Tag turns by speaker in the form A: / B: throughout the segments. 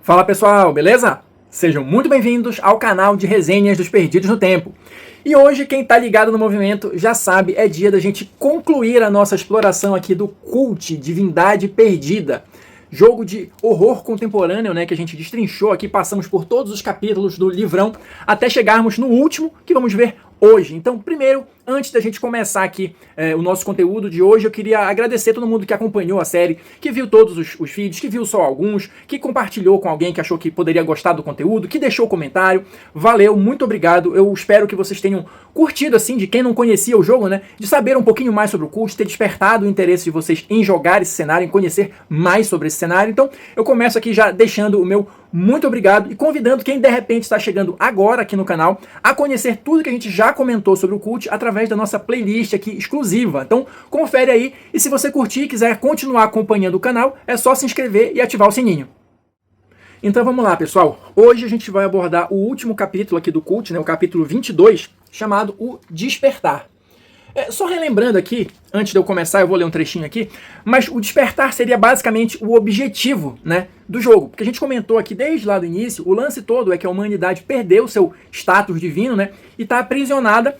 A: Fala pessoal, beleza? Sejam muito bem-vindos ao canal de resenhas dos Perdidos no Tempo. E hoje, quem tá ligado no movimento já sabe, é dia da gente concluir a nossa exploração aqui do Cult Divindade Perdida. Jogo de horror contemporâneo, né, que a gente destrinchou aqui, passamos por todos os capítulos do livrão, até chegarmos no último, que vamos ver hoje. Então, primeiro, antes da gente começar aqui o nosso conteúdo de hoje, eu queria agradecer a todo mundo que acompanhou a série, que viu todos os vídeos, que viu só alguns, que compartilhou com alguém que achou que poderia gostar do conteúdo, que deixou comentário. Valeu, muito obrigado. Eu espero que vocês tenham curtido, assim, de quem não conhecia o jogo, né, de saber um pouquinho mais sobre o Cult, ter despertado o interesse de vocês em jogar esse cenário, em conhecer mais sobre esse cenário. Então, eu começo aqui já deixando o meu muito obrigado e convidando quem de repente está chegando agora aqui no canal a conhecer tudo que a gente já comentou sobre o Cult através da nossa playlist aqui exclusiva. Então confere aí, e se você curtir e quiser continuar acompanhando o canal, é só se inscrever e ativar o sininho. Então vamos lá, pessoal. Hoje a gente vai abordar o último capítulo aqui do Cult, né, o capítulo 22, chamado O Despertar. Só relembrando aqui, antes de eu começar, eu vou ler um trechinho aqui, mas o despertar seria basicamente o objetivo, né, do jogo. Porque a gente comentou aqui desde lá do início, o lance todo é que a humanidade perdeu seu status divino, né, e está aprisionada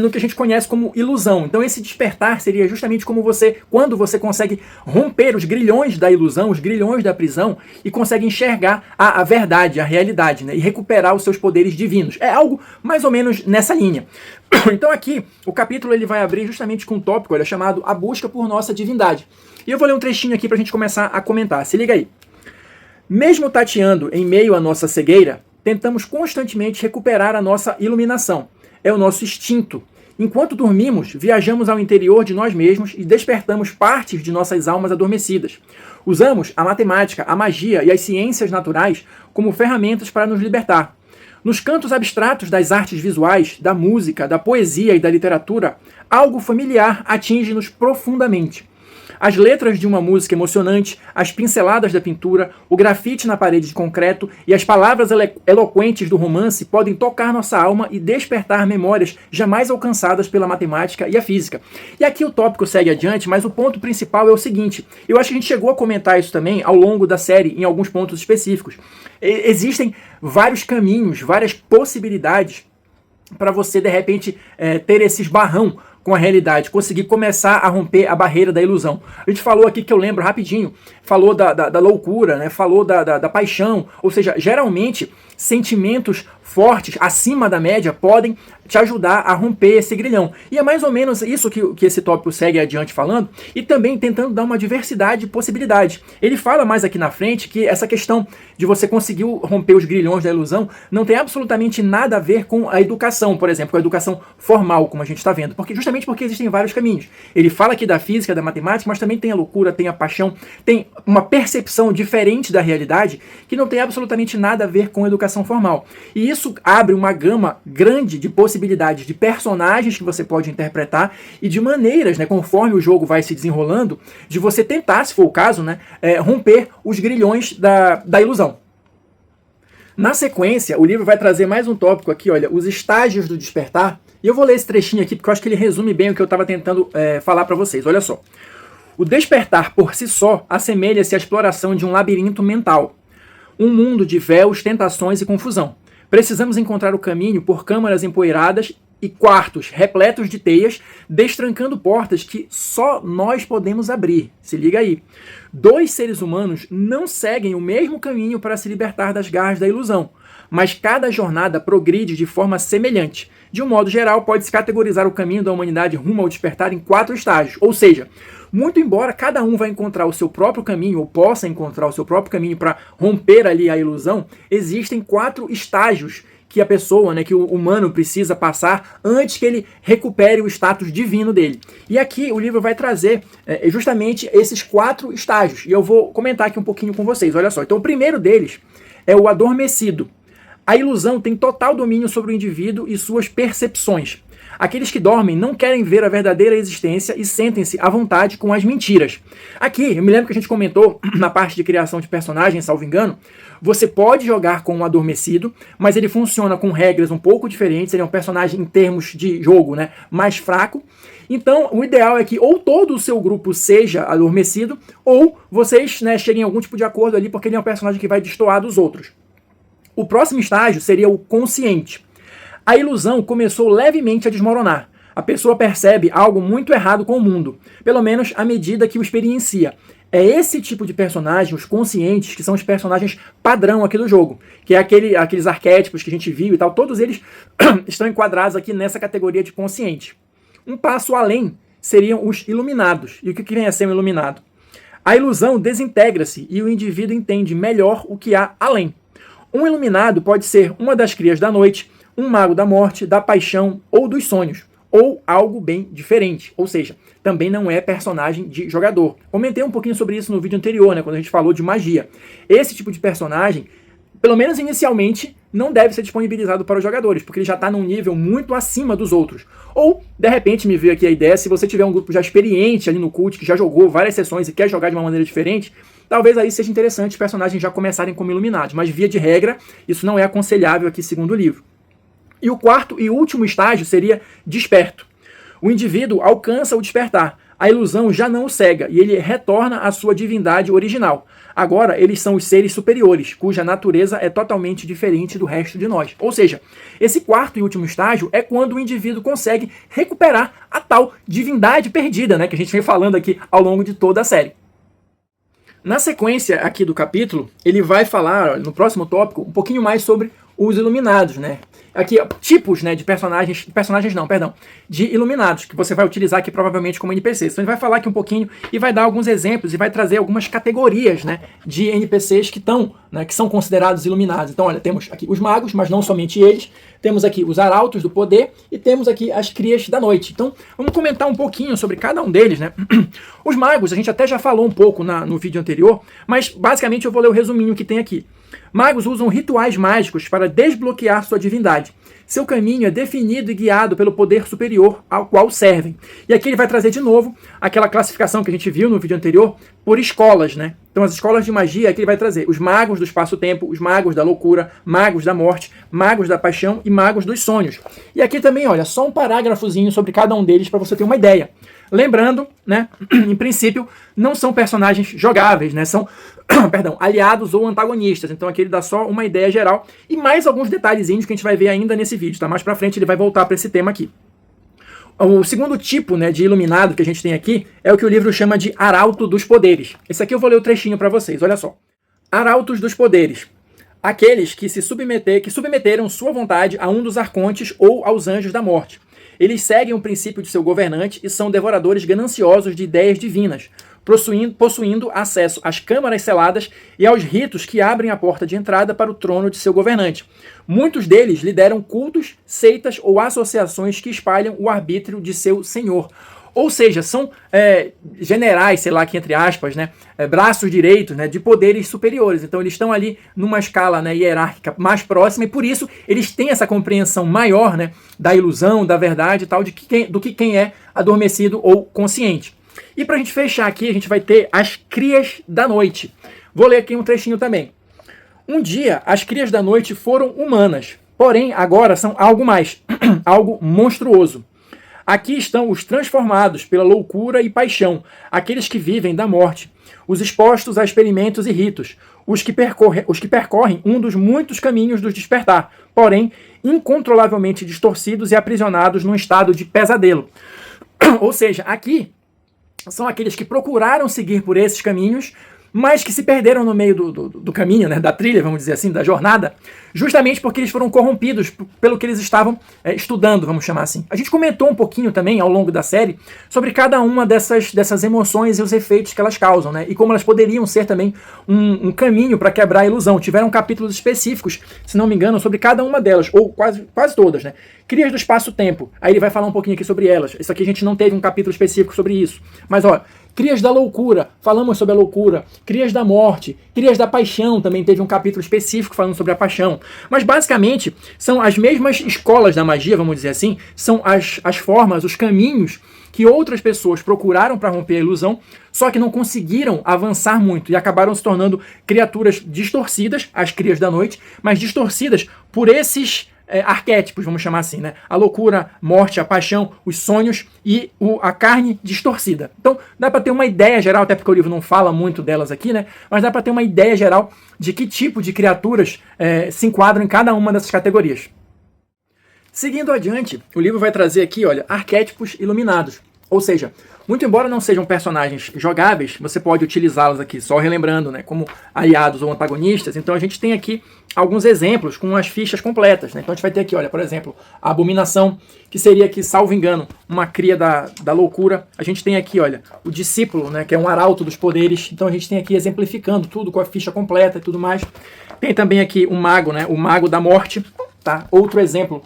A: no que a gente conhece como ilusão. Então esse despertar seria justamente como quando você consegue romper os grilhões da ilusão, os grilhões da prisão, e consegue enxergar a verdade, a realidade, né, e recuperar os seus poderes divinos. É algo mais ou menos nessa linha. Então aqui, o capítulo ele vai abrir justamente com um tópico chamado A Busca por Nossa Divindade. E eu vou ler um trechinho aqui para a gente começar a comentar. Se liga aí. Mesmo tateando em meio à nossa cegueira, tentamos constantemente recuperar a nossa iluminação. É o nosso instinto. Enquanto dormimos, viajamos ao interior de nós mesmos e despertamos partes de nossas almas adormecidas. Usamos a matemática, a magia e as ciências naturais como ferramentas para nos libertar. Nos cantos abstratos das artes visuais, da música, da poesia e da literatura, algo familiar atinge-nos profundamente. As letras de uma música emocionante, as pinceladas da pintura, o grafite na parede de concreto e as palavras eloquentes do romance podem tocar nossa alma e despertar memórias jamais alcançadas pela matemática e a física. E aqui o tópico segue adiante, mas o ponto principal é o seguinte: eu acho que a gente chegou a comentar isso também ao longo da série, em alguns pontos específicos. Existem vários caminhos, várias possibilidades para você, de repente, ter esse esbarrão com a realidade, conseguir começar a romper a barreira da ilusão. A gente falou aqui, que eu lembro rapidinho, falou da loucura, né? Falou da paixão, ou seja, geralmente sentimentos fortes, acima da média, podem te ajudar a romper esse grilhão. E é mais ou menos isso que esse tópico segue adiante falando, e também tentando dar uma diversidade de possibilidades. Ele fala mais aqui na frente que essa questão de você conseguir romper os grilhões da ilusão não tem absolutamente nada a ver com a educação, por exemplo, com a educação formal, como a gente está vendo, justamente porque existem vários caminhos. Ele fala aqui da física, da matemática, mas também tem a loucura, tem a paixão, tem uma percepção diferente da realidade que não tem absolutamente nada a ver com a educação formal. E isso abre uma gama grande de possibilidades de personagens que você pode interpretar e de maneiras, né, conforme o jogo vai se desenrolando, de você tentar, se for o caso, né, romper os grilhões da ilusão. Na sequência, o livro vai trazer mais um tópico aqui, olha, os estágios do despertar. E eu vou ler esse trechinho aqui porque eu acho que ele resume bem o que eu estava tentando falar para vocês. Olha só. O despertar por si só assemelha-se à exploração de um labirinto mental. Um mundo de véus, tentações e confusão. Precisamos encontrar o caminho por câmaras empoeiradas e quartos repletos de teias, destrancando portas que só nós podemos abrir. Se liga aí. 2 seres humanos não seguem o mesmo caminho para se libertar das garras da ilusão, mas cada jornada progride de forma semelhante. De um modo geral, pode-se categorizar o caminho da humanidade rumo ao despertar em 4 estágios, ou seja, muito embora cada um vai encontrar o seu próprio caminho, ou possa encontrar o seu próprio caminho para romper ali a ilusão, existem 4 estágios que a pessoa, né, que o humano precisa passar antes que ele recupere o status divino dele. E aqui o livro vai trazer justamente esses 4 estágios, e eu vou comentar aqui um pouquinho com vocês. Olha só, então o primeiro deles é o adormecido. A ilusão tem total domínio sobre o indivíduo e suas percepções. Aqueles que dormem não querem ver a verdadeira existência e sentem-se à vontade com as mentiras. Aqui, eu me lembro que a gente comentou na parte de criação de personagens, salvo engano, você pode jogar com um adormecido, mas ele funciona com regras um pouco diferentes, ele é um personagem em termos de jogo, né, mais fraco. Então, o ideal é que ou todo o seu grupo seja adormecido, ou vocês, né, cheguem a algum tipo de acordo ali, porque ele é um personagem que vai destoar dos outros. O próximo estágio seria o consciente. A ilusão começou levemente a desmoronar. A pessoa percebe algo muito errado com o mundo, pelo menos à medida que o experiencia. É esse tipo de personagem, os conscientes, que são os personagens padrão aqui do jogo, que é aqueles arquétipos que a gente viu e tal, todos eles estão enquadrados aqui nessa categoria de consciente. Um passo além seriam os iluminados. E o que vem a ser um iluminado? A ilusão desintegra-se e o indivíduo entende melhor o que há além. Um iluminado pode ser uma das crias da noite, um mago da morte, da paixão ou dos sonhos, ou algo bem diferente, ou seja, também não é personagem de jogador. Comentei um pouquinho sobre isso no vídeo anterior, né, quando a gente falou de magia. Esse tipo de personagem, pelo menos inicialmente, não deve ser disponibilizado para os jogadores, porque ele já está num nível muito acima dos outros. Ou, de repente, me veio aqui a ideia, se você tiver um grupo já experiente ali no Cult, que já jogou várias sessões e quer jogar de uma maneira diferente, talvez aí seja interessante os personagens já começarem como iluminados. Mas, via de regra, isso não é aconselhável aqui, segundo o livro. E o quarto e último estágio seria desperto. O indivíduo alcança o despertar. A ilusão já não o cega e ele retorna à sua divindade original. Agora, eles são os seres superiores, cuja natureza é totalmente diferente do resto de nós. Ou seja, esse quarto e último estágio é quando o indivíduo consegue recuperar a tal divindade perdida, né, que a gente vem falando aqui ao longo de toda a série. Na sequência aqui do capítulo, ele vai falar, no próximo tópico, um pouquinho mais sobre os iluminados, né? Aqui, tipos, né, de de iluminados, que você vai utilizar aqui provavelmente como NPCs. Então ele vai falar aqui um pouquinho e vai dar alguns exemplos e vai trazer algumas categorias, né, de NPCs que são considerados iluminados. Então, olha, temos aqui os magos, mas não somente eles. Temos aqui os arautos do poder e temos aqui as crias da noite. Então, vamos comentar um pouquinho sobre cada um deles, né? Os magos, a gente até já falou um pouco no vídeo anterior, mas basicamente eu vou ler o resuminho que tem aqui. Magos usam rituais mágicos para desbloquear sua divindade. Seu caminho é definido e guiado pelo poder superior ao qual servem. E aqui ele vai trazer de novo aquela classificação que a gente viu no vídeo anterior por escolas, né? Então as escolas de magia aqui ele vai trazer os magos do espaço-tempo, os magos da loucura, magos da morte, magos da paixão e magos dos sonhos. E aqui também, olha, só um parágrafozinho sobre cada um deles para você ter uma ideia. Lembrando, né, em princípio, não são personagens jogáveis, né, são aliados ou antagonistas. Então aqui ele dá só uma ideia geral e mais alguns detalhezinhos que a gente vai ver ainda nesse vídeo, tá? Mais pra frente ele vai voltar para esse tema aqui. O segundo tipo, né, de iluminado que a gente tem aqui é o que o livro chama de Arauto dos Poderes. Esse aqui eu vou ler o trechinho para vocês, olha só. Arautos dos Poderes. Aqueles que submeteram sua vontade a um dos arcontes ou aos anjos da morte. Eles seguem o princípio de seu governante e são devoradores gananciosos de ideias divinas, possuindo acesso às câmaras seladas e aos ritos que abrem a porta de entrada para o trono de seu governante. Muitos deles lideram cultos, seitas ou associações que espalham o arbítrio de seu senhor. Ou seja, são generais, sei lá, aqui entre aspas, né, braços direitos, né, de poderes superiores. Então eles estão ali numa escala, né, hierárquica mais próxima e por isso eles têm essa compreensão maior, né, da ilusão, da verdade e tal, do que quem é adormecido ou consciente. E para a gente fechar aqui, a gente vai ter as crias da noite. Vou ler aqui um trechinho também. Um dia, as crias da noite foram humanas, porém agora são algo mais, algo monstruoso. Aqui estão os transformados pela loucura e paixão, aqueles que vivem da morte, os expostos a experimentos e ritos, os que percorrem um dos muitos caminhos do despertar, porém incontrolavelmente distorcidos e aprisionados num estado de pesadelo. Ou seja, aqui são aqueles que procuraram seguir por esses caminhos, mas que se perderam no meio do caminho, né, da trilha, vamos dizer assim, da jornada, justamente porque eles foram corrompidos pelo que eles estavam estudando, vamos chamar assim. A gente comentou um pouquinho também, ao longo da série, sobre cada uma dessas emoções e os efeitos que elas causam, né, e como elas poderiam ser também um caminho para quebrar a ilusão. Tiveram capítulos específicos, se não me engano, sobre cada uma delas, ou quase todas, né. Crias do espaço-tempo, aí ele vai falar um pouquinho aqui sobre elas. Isso aqui a gente não teve um capítulo específico sobre isso. Mas, ó, Crias da loucura, falamos sobre a loucura. Crias da morte, crias da paixão, também teve um capítulo específico falando sobre a paixão. Mas basicamente são as mesmas escolas da magia, vamos dizer assim, são as formas, os caminhos que outras pessoas procuraram para romper a ilusão, só que não conseguiram avançar muito e acabaram se tornando criaturas distorcidas, as crias da noite, mas distorcidas por esses arquétipos, vamos chamar assim, né? A loucura, a morte, a paixão, os sonhos e a carne distorcida. Então, dá para ter uma ideia geral, até porque o livro não fala muito delas aqui, né? Mas dá para ter uma ideia geral de que tipo de criaturas se enquadram em cada uma dessas categorias. Seguindo adiante, o livro vai trazer aqui, olha, arquétipos iluminados. Ou seja, muito embora não sejam personagens jogáveis, você pode utilizá-los aqui, só relembrando, né, como aliados ou antagonistas. Então a gente tem aqui alguns exemplos com as fichas completas, né? Então a gente vai ter aqui, olha, por exemplo, a Abominação, que seria aqui, salvo engano, uma cria da loucura. A gente tem aqui, olha, o Discípulo, né, que é um arauto dos poderes. Então a gente tem aqui exemplificando tudo com a ficha completa e tudo mais. Tem também aqui o Mago, né, o Mago da Morte, tá? Outro exemplo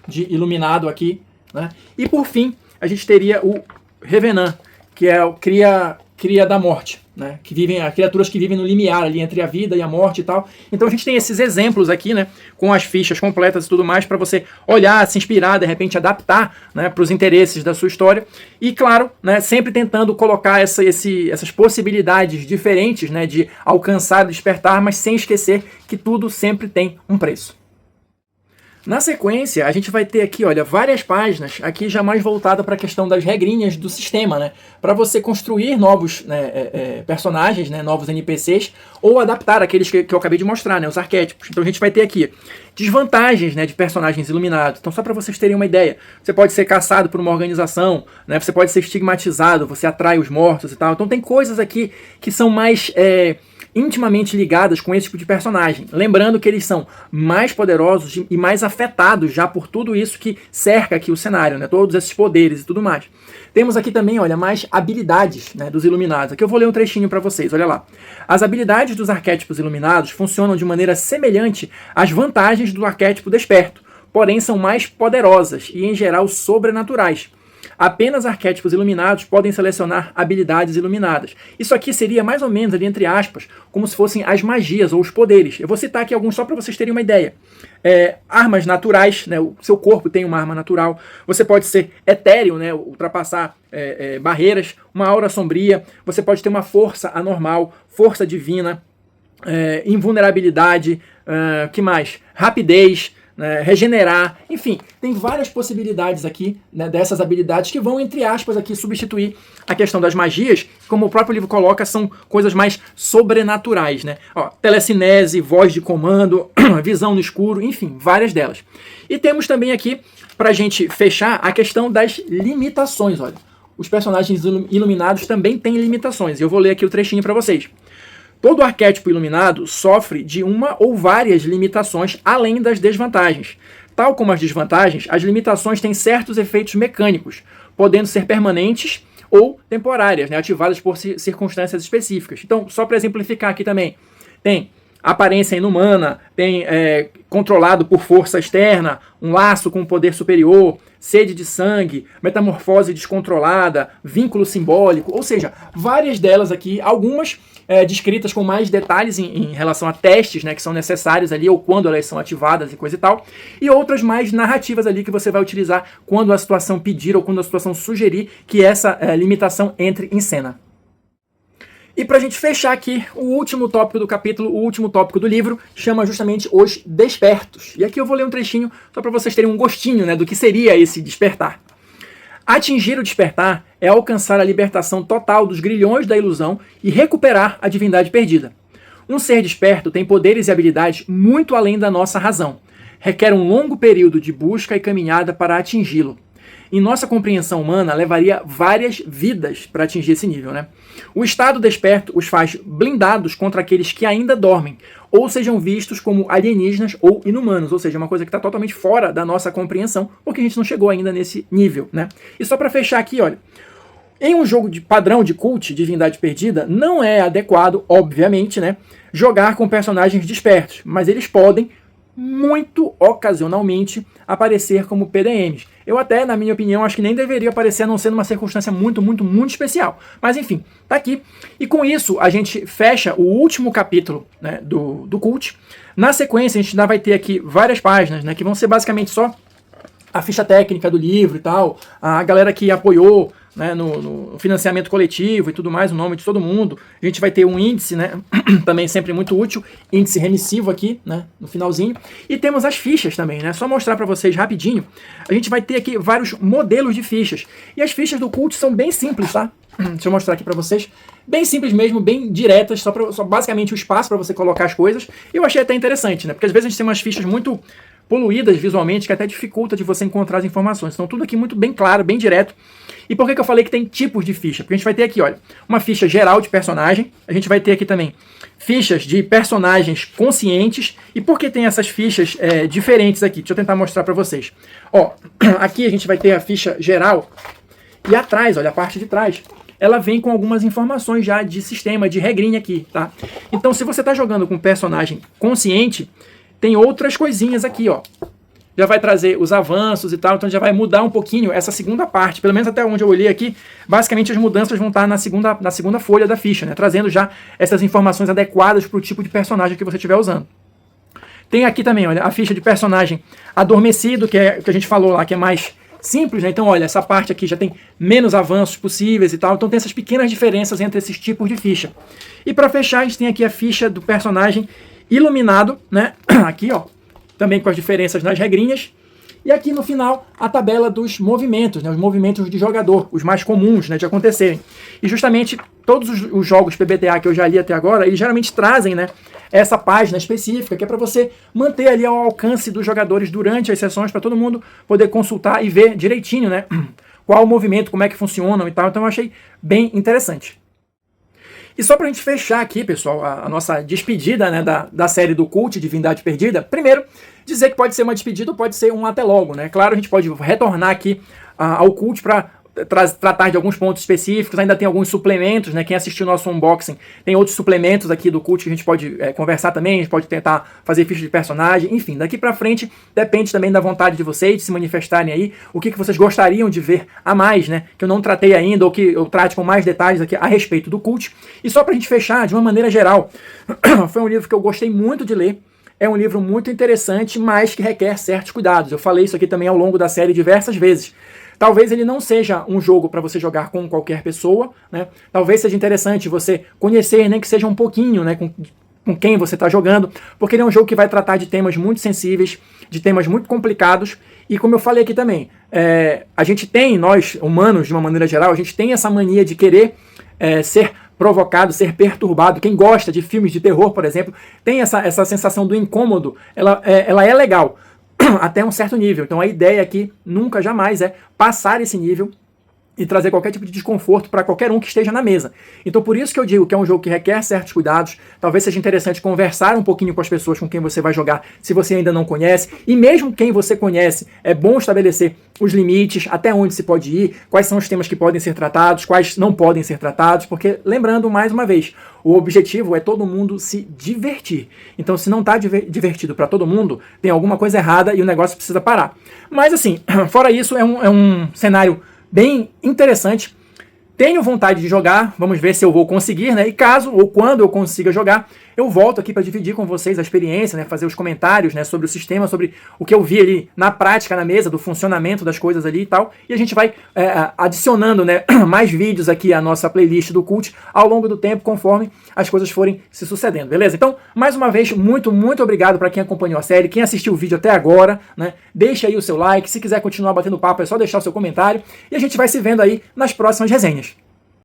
A: de iluminado aqui, né? E por fim, a gente teria o Revenant, que é o cria da morte, né? Que vivem, as criaturas que vivem no limiar ali entre a vida e a morte e tal. Então a gente tem esses exemplos aqui, né? Com as fichas completas e tudo mais, para você olhar, se inspirar, de repente adaptar, né, para os interesses da sua história. E claro, né, sempre tentando colocar essas possibilidades diferentes, né, de alcançar e despertar, mas sem esquecer que tudo sempre tem um preço. Na sequência, a gente vai ter aqui, olha, várias páginas, aqui já mais voltada para a questão das regrinhas do sistema, né? Para você construir novos, né, personagens, né, novos NPCs, ou adaptar aqueles que eu acabei de mostrar, né, os arquétipos. Então a gente vai ter aqui desvantagens, né, de personagens iluminados. Então só para vocês terem uma ideia, você pode ser caçado por uma organização, né, você pode ser estigmatizado, você atrai os mortos e tal. Então tem coisas aqui que são mais intimamente ligadas com esse tipo de personagem. Lembrando que eles são mais poderosos e mais afetados já por tudo isso que cerca aqui o cenário, né? Todos esses poderes e tudo mais. Temos aqui também, olha, mais habilidades, né, dos iluminados. Aqui eu vou ler um trechinho para vocês, olha lá. As habilidades dos arquétipos iluminados funcionam de maneira semelhante às vantagens do arquétipo desperto, porém são mais poderosas e, em geral, sobrenaturais. Apenas arquétipos iluminados podem selecionar habilidades iluminadas. Isso aqui seria mais ou menos, ali entre aspas, como se fossem as magias ou os poderes. Eu vou citar aqui alguns só para vocês terem uma ideia. Armas naturais, né? O seu corpo tem uma arma natural. Você pode ser etéreo, né? Ultrapassar barreiras, uma aura sombria. Você pode ter uma força anormal, força divina, invulnerabilidade, que mais? Rapidez, né, regenerar, enfim, tem várias possibilidades aqui, né, dessas habilidades que vão, entre aspas, aqui substituir a questão das magias, como o próprio livro coloca, são coisas mais sobrenaturais, né? Ó, telecinese, voz de comando, visão no escuro, enfim, várias delas. E temos também aqui, pra gente fechar, a questão das limitações, olha. Os personagens iluminados também têm limitações, e eu vou ler aqui o trechinho para vocês. Todo arquétipo iluminado sofre de uma ou várias limitações além das desvantagens. Tal como as desvantagens, as limitações têm certos efeitos mecânicos, podendo ser permanentes ou temporárias, né, ativadas por circunstâncias específicas. Então, só para exemplificar aqui também, tem aparência inumana, tem controlado por força externa, um laço com poder superior, sede de sangue, metamorfose descontrolada, vínculo simbólico, ou seja, várias delas aqui, algumas descritas com mais detalhes em relação a testes, né, que são necessários ali, ou quando elas são ativadas e coisa e tal, e outras mais narrativas ali que você vai utilizar quando a situação pedir ou quando a situação sugerir que essa limitação entre em cena. E para a gente fechar aqui, o último tópico do capítulo, o último tópico do livro, chama justamente os despertos. E aqui eu vou ler um trechinho só para vocês terem um gostinho, né, do que seria esse despertar. Atingir o despertar é alcançar a libertação total dos grilhões da ilusão e recuperar a divindade perdida. Um ser desperto tem poderes e habilidades muito além da nossa razão. Requer um longo período de busca e caminhada para atingi-lo. Em nossa compreensão humana, levaria várias vidas para atingir esse nível, né? O estado desperto os faz blindados contra aqueles que ainda dormem, ou sejam vistos como alienígenas ou inumanos, ou seja, uma coisa que está totalmente fora da nossa compreensão, porque a gente não chegou ainda nesse nível, né? E só para fechar aqui, olha, em um jogo de padrão de cult, Divindade Perdida, não é adequado, obviamente, né, jogar com personagens despertos, mas eles podem muito ocasionalmente aparecer como PDMs. Eu até, na minha opinião, acho que nem deveria aparecer, a não ser numa circunstância muito especial. Mas enfim, tá aqui. E com isso, a gente fecha o último capítulo, né, do Cult. Na sequência, a gente ainda vai ter aqui várias páginas, né, que vão ser basicamente só a ficha técnica do livro e tal, a galera que apoiou, né, no financiamento coletivo e tudo mais, o nome de todo mundo. A gente vai ter um índice, né, também sempre muito útil, índice remissivo aqui, né, no finalzinho. E temos as fichas também, né, só mostrar para vocês rapidinho. A gente vai ter aqui vários modelos de fichas. E as fichas do Cult são bem simples, tá? Deixa eu mostrar aqui para vocês. Bem simples mesmo, bem diretas, só basicamente o espaço para você colocar as coisas. Eu achei até interessante, né, porque às vezes a gente tem umas fichas muito poluídas visualmente, que até dificulta de você encontrar as informações. Então tudo aqui muito bem claro, bem direto. E por que eu falei que tem tipos de ficha? Porque a gente vai ter aqui, olha, uma ficha geral de personagem, a gente vai ter aqui também fichas de personagens conscientes. E por que tem essas fichas diferentes aqui? Deixa eu tentar mostrar para vocês. Ó, aqui a gente vai ter a ficha geral, e atrás, olha, a parte de trás, ela vem com algumas informações já de sistema, de regrinha aqui, tá? Então se você está jogando com um personagem consciente, tem outras coisinhas aqui, ó. Já vai trazer os avanços e tal, então já vai mudar um pouquinho essa segunda parte. Pelo menos até onde eu olhei aqui, basicamente as mudanças vão estar na segunda folha da ficha, né? Trazendo já essas informações adequadas para o tipo de personagem que você estiver usando. Tem aqui também, olha, a ficha de personagem adormecido, que é o que a gente falou lá, que é mais simples, né? Então, olha, essa parte aqui já tem menos avanços possíveis e tal. Então tem essas pequenas diferenças entre esses tipos de ficha. E para fechar, a gente tem aqui a ficha do personagem iluminado, né? Aqui, ó, também com as diferenças nas regrinhas. E aqui no final, a tabela dos movimentos, né? Os movimentos de jogador, os mais comuns, né, de acontecerem. E justamente todos os jogos PBTA que eu já li até agora, eles geralmente trazem, né, essa página específica, que é para você manter ali ao alcance dos jogadores durante as sessões, para todo mundo poder consultar e ver direitinho, né, qual o movimento, como é que funcionam e tal. Então eu achei bem interessante. E só pra gente fechar aqui, pessoal, a nossa despedida, né, da série do Cult Divindade Perdida, primeiro, dizer que pode ser uma despedida ou pode ser um até logo, né? Claro, a gente pode retornar aqui ao Cult para tratar de alguns pontos específicos, ainda tem alguns suplementos, né? Quem assistiu o nosso unboxing tem outros suplementos aqui do Cult que a gente pode conversar também, a gente pode tentar fazer ficha de personagem, enfim, daqui pra frente depende também da vontade de vocês, de se manifestarem aí, o que vocês gostariam de ver a mais, né? Que eu não tratei ainda, ou que eu trate com mais detalhes aqui a respeito do Cult. E só pra gente fechar, de uma maneira geral, foi um livro que eu gostei muito de ler. É um livro muito interessante, mas que requer certos cuidados. Eu falei isso aqui também ao longo da série diversas vezes. Talvez ele não seja um jogo para você jogar com qualquer pessoa, né? Talvez seja interessante você conhecer, nem que seja um pouquinho, né, com quem você está jogando, porque ele é um jogo que vai tratar de temas muito sensíveis, de temas muito complicados, e como eu falei aqui também, a gente tem, nós humanos, de uma maneira geral, a gente tem essa mania de querer ser provocado, ser perturbado. Quem gosta de filmes de terror, por exemplo, tem essa sensação do incômodo, ela é legal, até um certo nível. Então a ideia aqui nunca, jamais é passar esse nível e trazer qualquer tipo de desconforto para qualquer um que esteja na mesa. Então por isso que eu digo que é um jogo que requer certos cuidados. Talvez seja interessante conversar um pouquinho com as pessoas com quem você vai jogar, se você ainda não conhece, e mesmo quem você conhece, é bom estabelecer os limites, até onde se pode ir, quais são os temas que podem ser tratados, quais não podem ser tratados, porque, lembrando mais uma vez, o objetivo é todo mundo se divertir. Então se não está divertido para todo mundo, tem alguma coisa errada e o negócio precisa parar. Mas assim, fora isso, é um cenário bem interessante. Tenho vontade de jogar, vamos ver se eu vou conseguir, né? E caso ou quando eu consiga jogar, eu volto aqui para dividir com vocês a experiência, né? Fazer os comentários, né? Sobre o sistema, sobre o que eu vi ali na prática, na mesa, do funcionamento das coisas ali e tal. E a gente vai adicionando, né, mais vídeos aqui à nossa playlist do Cult ao longo do tempo, conforme as coisas forem se sucedendo, beleza? Então, mais uma vez, muito obrigado para quem acompanhou a série, quem assistiu o vídeo até agora, né? Deixa aí o seu like, se quiser continuar batendo papo é só deixar o seu comentário e a gente vai se vendo aí nas próximas resenhas.